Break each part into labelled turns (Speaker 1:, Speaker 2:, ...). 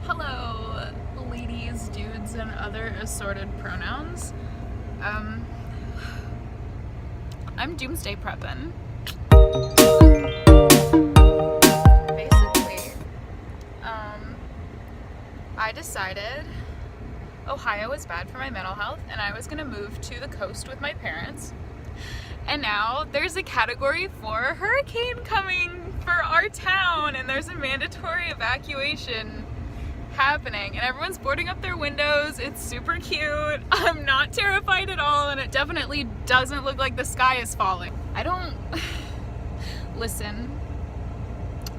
Speaker 1: Hello, ladies, dudes, and other assorted pronouns. I'm doomsday prepping. Basically, I decided Ohio is bad for my mental health, and I was gonna move to the coast with my parents. And now there's a Category 4 hurricane coming for our town, and there's a mandatory evacuation happening, and everyone's boarding up their windows. It's super cute. I'm not terrified at all, and it definitely doesn't look like the sky is falling. Listen,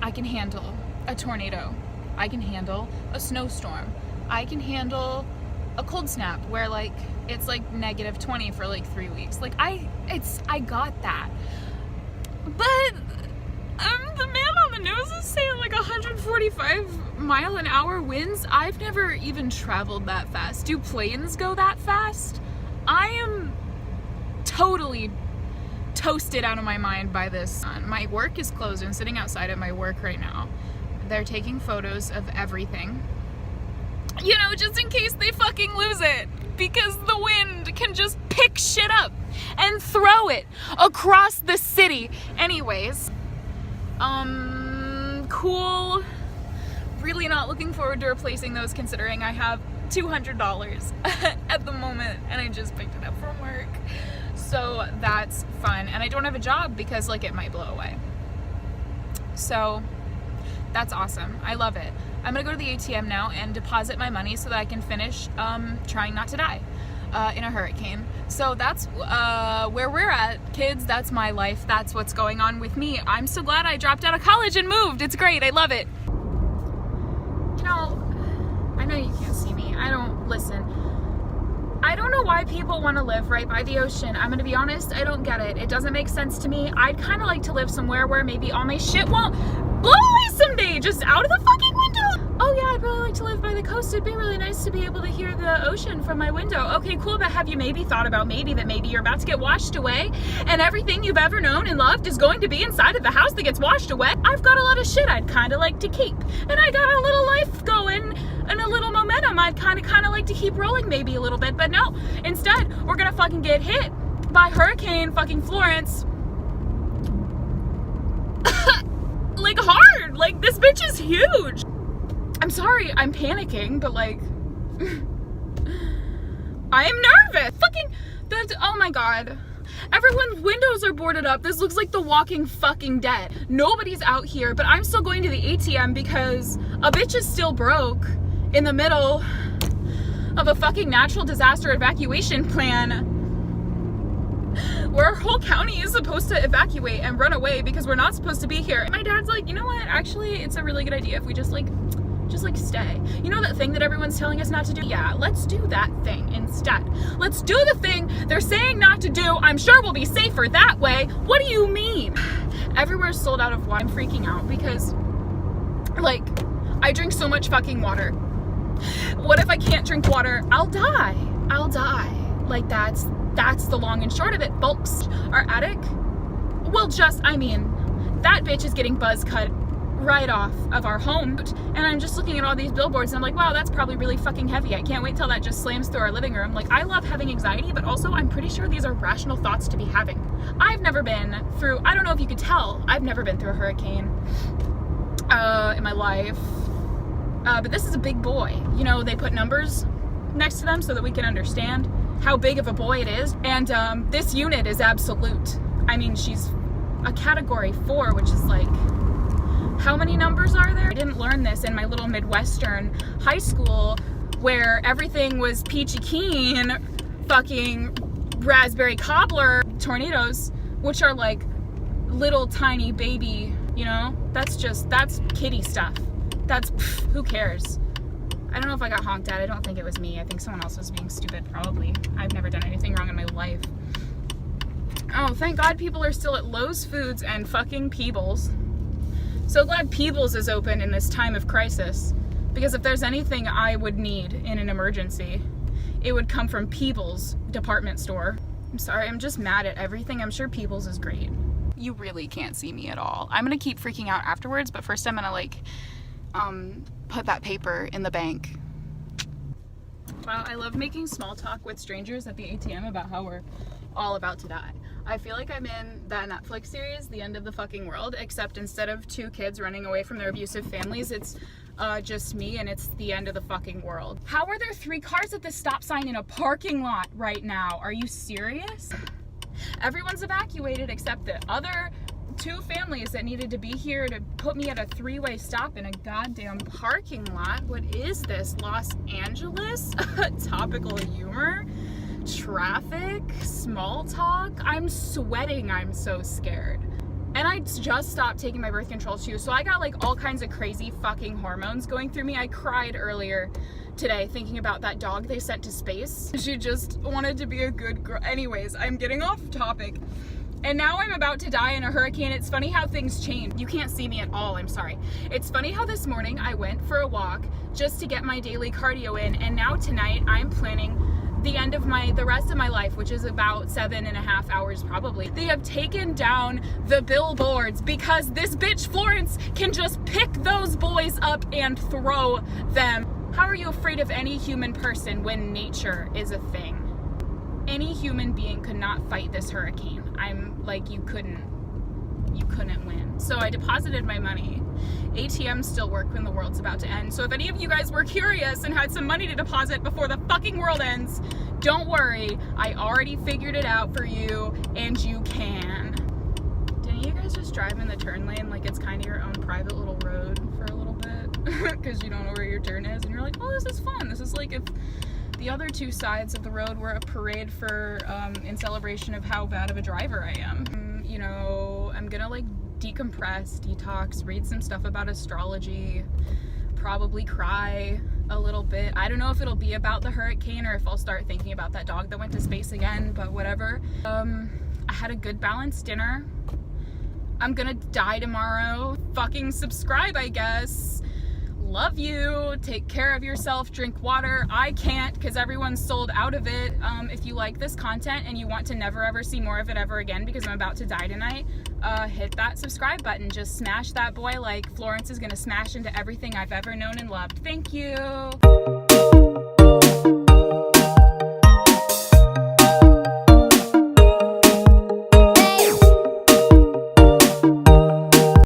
Speaker 1: I can handle a tornado. I can handle a snowstorm. I can handle a cold snap where it's -20 for 3 weeks. I got that. But the man on the news is saying 145-mile-an-hour winds. I've never even traveled that fast. Do planes go that fast? I am totally toasted out of my mind by this. My work is closed. I'm sitting outside at my work right now. They're taking photos of everything. Just in case they fucking lose it. Because the wind can just pick shit up and throw it across the city. Anyways, cool. Really not looking forward to replacing those, considering I have $200 at the moment, and I just picked it up from work. So that's fun. And I don't have a job because it might blow away. So that's awesome. I love it. I'm gonna go to the ATM now and deposit my money so that I can finish trying not to die in a hurricane. So that's where we're at, kids. That's my life. That's what's going on with me. I'm so glad I dropped out of college and moved. It's great. I love it. I know you can't see me. Listen. I don't know why people want to live right by the ocean. I'm gonna be honest, I don't get it. It doesn't make sense to me. I'd kind of like to live somewhere where maybe all my shit won't blow away someday, just out of the fucking window. Oh yeah, I'd really like to live by the coast. It'd be really nice to be able to hear the ocean from my window. Okay, cool, but have you maybe thought about maybe you're about to get washed away and everything you've ever known and loved is going to be inside of the house that gets washed away? I've got a lot of shit I'd kind of like to keep, and I got a little life going and a little momentum I'd kind of like to keep rolling maybe a little bit, but no, instead we're gonna fucking get hit by Hurricane fucking Florence. Hard. This bitch is huge. I'm sorry, I'm panicking, but I am nervous. Oh my god. Everyone's windows are boarded up. This looks like The Walking fucking Dead. Nobody's out here, but I'm still going to the ATM because a bitch is still broke in the middle of a fucking natural disaster evacuation plan where our whole county is supposed to evacuate and run away because we're not supposed to be here. And my dad's like, you know what? Actually, it's a really good idea if we just stay. You know that thing that everyone's telling us not to do? Yeah, let's do that thing instead. Let's do the thing they're saying not to do. I'm sure we'll be safer that way. What do you mean? Everywhere's sold out of water. I'm freaking out because, I drink so much fucking water. What if I can't drink water? I'll die. That's the long and short of it, folks. Our attic that bitch is getting buzz cut right off of our home, and I'm just looking at all these billboards and I'm like, wow, that's probably really fucking heavy. I can't wait till that just slams through our living room. I love having anxiety, but also I'm pretty sure these are rational thoughts to be having. I've never been through, I don't know if you could tell, I've never been through a hurricane in my life, but this is a big boy. They put numbers next to them so that we can understand how big of a boy it is, and this unit is absolute. She's a Category 4, which is how many numbers are there? I didn't learn this in my little Midwestern high school where everything was peachy keen, fucking raspberry cobbler. Tornadoes, which are little tiny baby, that's kiddie stuff. Who cares? I don't know if I got honked at. I don't think it was me. I think someone else was being stupid, probably. I've never done anything wrong in my life. Oh, thank God people are still at Lowe's Foods and fucking Peebles. So glad Peebles is open in this time of crisis, because if there's anything I would need in an emergency, it would come from Peebles department store. I'm sorry, I'm just mad at everything. I'm sure Peebles is great. You really can't see me at all. I'm gonna keep freaking out afterwards, but first I'm gonna put that paper in the bank. Wow, I love making small talk with strangers at the ATM about how we're all about to die. I feel like I'm in that Netflix series, The End of the Fucking World, except instead of 2 kids running away from their abusive families, it's just me, and it's the end of the fucking world. How are there 3 cars at the stop sign in a parking lot right now? Are you serious? Everyone's evacuated except the other 2 families that needed to be here to put me at a 3-way stop in a goddamn parking lot. What is this, Los Angeles? Topical humor? Traffic? Small talk? I'm sweating, I'm so scared. And I just stopped taking my birth control too, so I got like all kinds of crazy fucking hormones going through me. I cried earlier today thinking about that dog they sent to space. She just wanted to be a good girl. Anyways, I'm getting off topic. And now I'm about to die in a hurricane. It's funny how things change. You can't see me at all, I'm sorry. It's funny how this morning I went for a walk just to get my daily cardio in, and now tonight I'm planning the rest of my life, which is about 7.5 hours probably. They have taken down the billboards because this bitch Florence can just pick those boys up and throw them. How are you afraid of any human person when nature is a thing? Any human being could not fight this hurricane. I'm like, you couldn't win. So I deposited my money. ATMs still work when the world's about to end. So if any of you guys were curious and had some money to deposit before the fucking world ends, don't worry. I already figured it out for you, and you can. Didn't you guys just drive in the turn lane like it's kind of your own private little road for a little bit? Because you don't know where your turn is, and you're like, oh, this is fun. This is like if the other 2 sides of the road were a parade for in celebration of how bad of a driver I am. You know, I'm gonna like decompress, detox, read some stuff about astrology, probably cry a little bit. I don't know if it'll be about the hurricane or if I'll start thinking about that dog that went to space again, but whatever. I had a good balanced dinner. I'm gonna die tomorrow. Fucking subscribe, I guess. Love you. Take care of yourself. Drink water. I can't because everyone's sold out of it. If you like this content and you want to never ever see more of it ever again because I'm about to die tonight, hit that subscribe button. Just smash that boy like Florence is gonna smash into everything I've ever known and loved. Thank you.